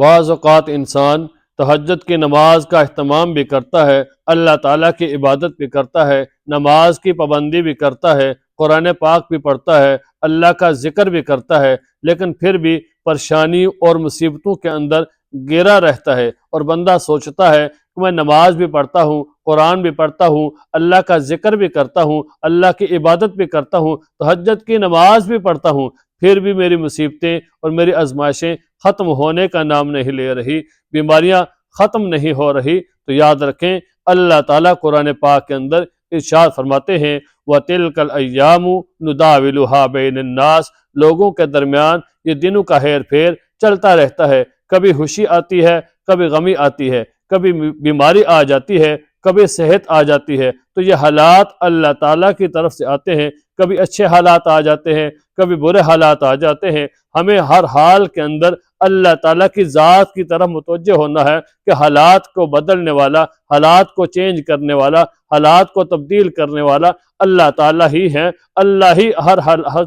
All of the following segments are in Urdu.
بعض اوقات انسان تہجد کی نماز کا اہتمام بھی کرتا ہے، اللہ تعالیٰ کی عبادت بھی کرتا ہے، نماز کی پابندی بھی کرتا ہے، قرآن پاک بھی پڑھتا ہے، اللہ کا ذکر بھی کرتا ہے، لیکن پھر بھی پریشانی اور مصیبتوں کے اندر گھرا رہتا ہے، اور بندہ سوچتا ہے کہ میں نماز بھی پڑھتا ہوں، قرآن بھی پڑھتا ہوں، اللہ کا ذکر بھی کرتا ہوں، اللہ کی عبادت بھی کرتا ہوں، تہجد کی نماز بھی پڑھتا ہوں، پھر بھی میری مصیبتیں اور میری آزمائشیں ختم ہونے کا نام نہیں لے رہی، بیماریاں ختم نہیں ہو رہی۔ تو یاد رکھیں، اللہ تعالیٰ قرآن پاک کے اندر ارشاد فرماتے ہیں وَتِلْكَ الْأَيَّامُ نُدَاوِلُهَا بَيْنَ النَّاسِ، لوگوں کے درمیان یہ دنوں کا ہیر پھیر چلتا رہتا ہے، کبھی خوشی آتی ہے، کبھی غمی آتی ہے، کبھی بیماری آ جاتی ہے، کبھی صحت آ جاتی ہے۔ تو یہ حالات اللہ تعالیٰ کی طرف سے آتے ہیں، کبھی اچھے حالات آ جاتے ہیں، کبھی برے حالات آ جاتے ہیں۔ ہمیں ہر حال کے اندر اللہ تعالیٰ کی ذات کی طرف متوجہ ہونا ہے کہ حالات کو بدلنے والا، حالات کو چینج کرنے والا، حالات کو تبدیل کرنے والا اللہ تعالیٰ ہی ہے۔ اللہ ہی ہر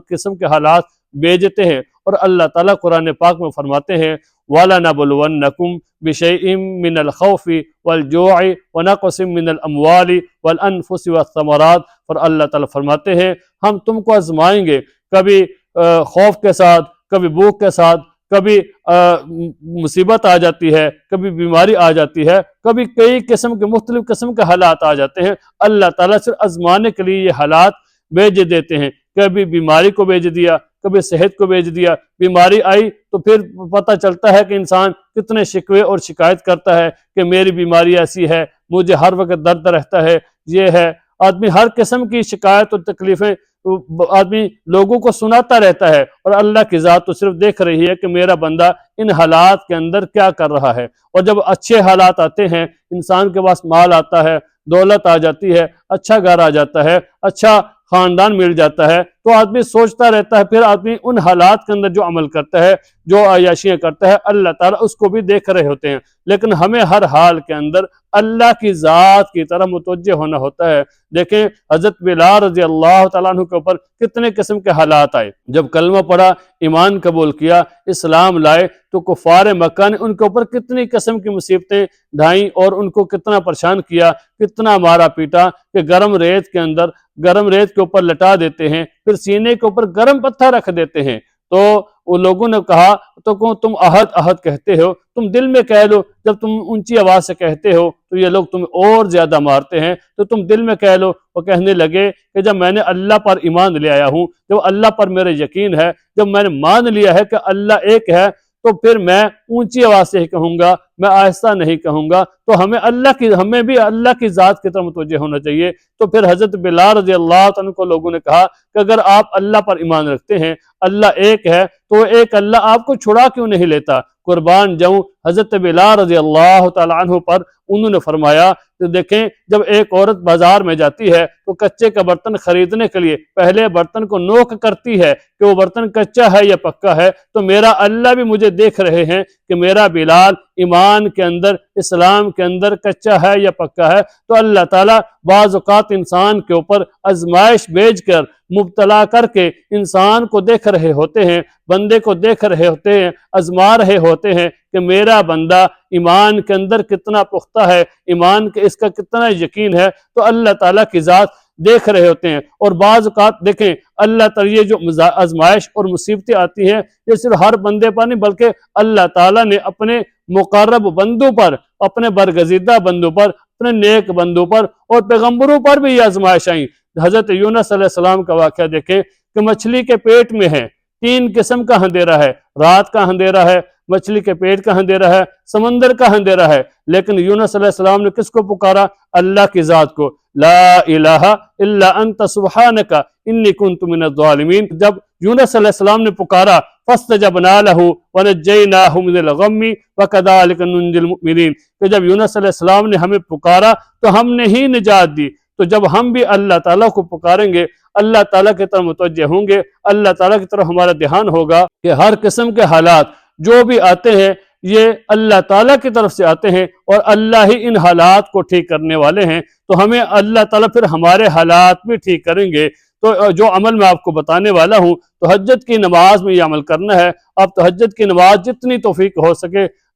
قسم کے حالات بھیجتے ہیں، اور اللہ تعالیٰ قرآن پاک میں فرماتے ہیں وَلَنَبْلُوَنَّكُمْ بِشَيْءٍ مِّنَ الْخَوْفِ وَالْجُوعِ وَنَقْصٍ مِّنَ الْأَمْوَالِ وَالْأَنفُسِ وَالثَّمَرَاتِ، اور اللہ تعالیٰ فرماتے ہیں ہم تم کو آزمائیں گے، کبھی خوف کے ساتھ، کبھی بھوک کے ساتھ، کبھی مصیبت آ جاتی ہے، کبھی بیماری آ جاتی ہے، کبھی کئی قسم کے مختلف قسم کے حالات آ جاتے ہیں۔ اللہ تعالیٰ صرف آزمانے کے لیے یہ حالات بھیج دیتے ہیں، کبھی بیماری کو بھیج دیا، کبھی صحت کو بھیج دیا۔ بیماری آئی تو پھر پتہ چلتا ہے کہ انسان کتنے شکوے اور شکایت کرتا ہے کہ میری بیماری ایسی ہے، مجھے ہر وقت درد رہتا ہے، یہ ہے۔ آدمی ہر قسم کی شکایت اور تکلیفیں آدمی لوگوں کو سناتا رہتا ہے، اور اللہ کی ذات تو صرف دیکھ رہی ہے کہ میرا بندہ ان حالات کے اندر کیا کر رہا ہے۔ اور جب اچھے حالات آتے ہیں، انسان کے پاس مال آتا ہے، دولت آ جاتی ہے، اچھا گھر آ جاتا ہے، اچھا خاندان مل جاتا ہے، تو آدمی سوچتا رہتا ہے، پھر آدمی ان حالات کے اندر جو عمل کرتا ہے، جو عیاشیاں کرتا ہے، اللہ تعالیٰ اس کو بھی دیکھ رہے ہوتے ہیں۔ لیکن ہمیں ہر حال کے اندر اللہ کی ذات کی طرف متوجہ ہونا ہوتا ہے۔ دیکھیں حضرت بلال رضی اللہ تعالیٰ عنہ کے اوپر کتنے قسم کے حالات آئے، جب کلمہ پڑھا، ایمان قبول کیا، اسلام لائے، تو کفار مکہ نے ان کے اوپر کتنی قسم کی مصیبتیں ڈھائیں، اور ان کو کتنا پریشان کیا، کتنا مارا پیٹا، کہ گرم ریت کے اوپر لٹا دیتے ہیں، پھر سینے کے اوپر گرم پتھر رکھ دیتے ہیں۔ تو وہ لوگوں نے کہا تو تم احد احد کہتے ہو، تم دل میں کہہ لو، جب تم اونچی آواز سے کہتے ہو تو یہ لوگ تمہیں اور زیادہ مارتے ہیں، تو تم دل میں کہہ لو۔ وہ کہنے لگے کہ جب میں نے اللہ پر ایمان لے آیا ہوں، جب اللہ پر میرا یقین ہے، جب میں نے مان لیا ہے کہ اللہ ایک ہے، تو پھر میں اونچی آواز سے ہی کہوں گا، میں آہستہ نہیں کہوں گا۔ تو ہمیں بھی اللہ کی ذات کی طرف متوجہ ہونا چاہیے۔ تو پھر حضرت بلال رضی اللہ عنہ کو لوگوں نے کہا کہ اگر آپ اللہ پر ایمان رکھتے ہیں، اللہ ایک ہے، تو ایک اللہ آپ کو چھڑا کیوں نہیں لیتا؟ قربان جاؤں حضرت بلال رضی اللہ تعالی عنہ پر انہوں نے فرمایا کہ دیکھیں، جب ایک عورت بازار میں جاتی ہے تو کچے کا برتن خریدنے کے لیے پہلے برتن کو نوک کرتی ہے کہ وہ برتن کچا ہے یا پکا ہے، تو میرا اللہ بھی مجھے دیکھ رہے ہیں کہ میرا بلال ایمان کے اندر، اسلام کے اندر کچا ہے یا پکا ہے۔ تو اللہ تعالیٰ بعض اوقات انسان کے اوپر آزمائش بھیج کر، مبتلا کر کے انسان کو دیکھ رہے ہوتے ہیں، بندے کو دیکھ رہے ہوتے ہیں، آزما رہے ہوتے ہیں کہ میرا بندہ ایمان کے اندر کتنا پختہ ہے، ایمان کے اس کا کتنا یقین ہے۔ تو اللہ تعالیٰ کی ذات دیکھ رہے ہوتے ہیں۔ اور بعض اوقات دیکھیں اللہ تعالیٰ یہ جو آزمائش اور مصیبتیں آتی ہیں، یہ صرف ہر بندے پر نہیں، بلکہ اللہ تعالیٰ نے اپنے مقرب بندوں پر، اپنے برگزیدہ بندوں پر، اپنے نیک بندوں پر اور پیغمبروں پر بھی یہ آزمائش آئیں۔ حضرت یونس علیہ السلام کا واقعہ دیکھیں کہ مچھلی کے پیٹ میں ہے، 3 قسم کا اندھیرا ہے، رات کا اندھیرا ہے، مچھلی کے پیٹ کا اندھیرا ہے، سمندر کا اندھیرا ہے، لیکن یونس علیہ السلام نے کس کو پکارا؟ اللہ کی ذات کو۔ لا الہ الا انت سبحانک انی کنت من الظالمین۔ جب یونس علیہ السلام نے پکارا فاستجبنا لہ ونجیناہ من الغم وکذالک ننجی المؤمنین، کہ جب یونس علیہ السلام نے ہمیں پکارا تو ہم نے ہی نجات دی۔ تو جب ہم بھی اللہ تعالیٰ کو پکاریں گے، اللہ تعالیٰ کی طرف متوجہ ہوں گے، اللہ تعالیٰ کی طرف ہمارا دھیان ہوگا کہ ہر قسم کے حالات جو بھی آتے ہیں یہ اللہ تعالیٰ کی طرف سے آتے ہیں، اور اللہ ہی ان حالات کو ٹھیک کرنے والے ہیں۔ تو ہمیں اللہ تعالیٰ پھر ہمارے حالات بھی ٹھیک کریں گے۔ تو جو عمل میں آپ کو بتانے والا ہوں، تہجد کی نماز میں یہ عمل کرنا ہے۔ آپ تہجد کی نماز جتنی توفیق ہو سکے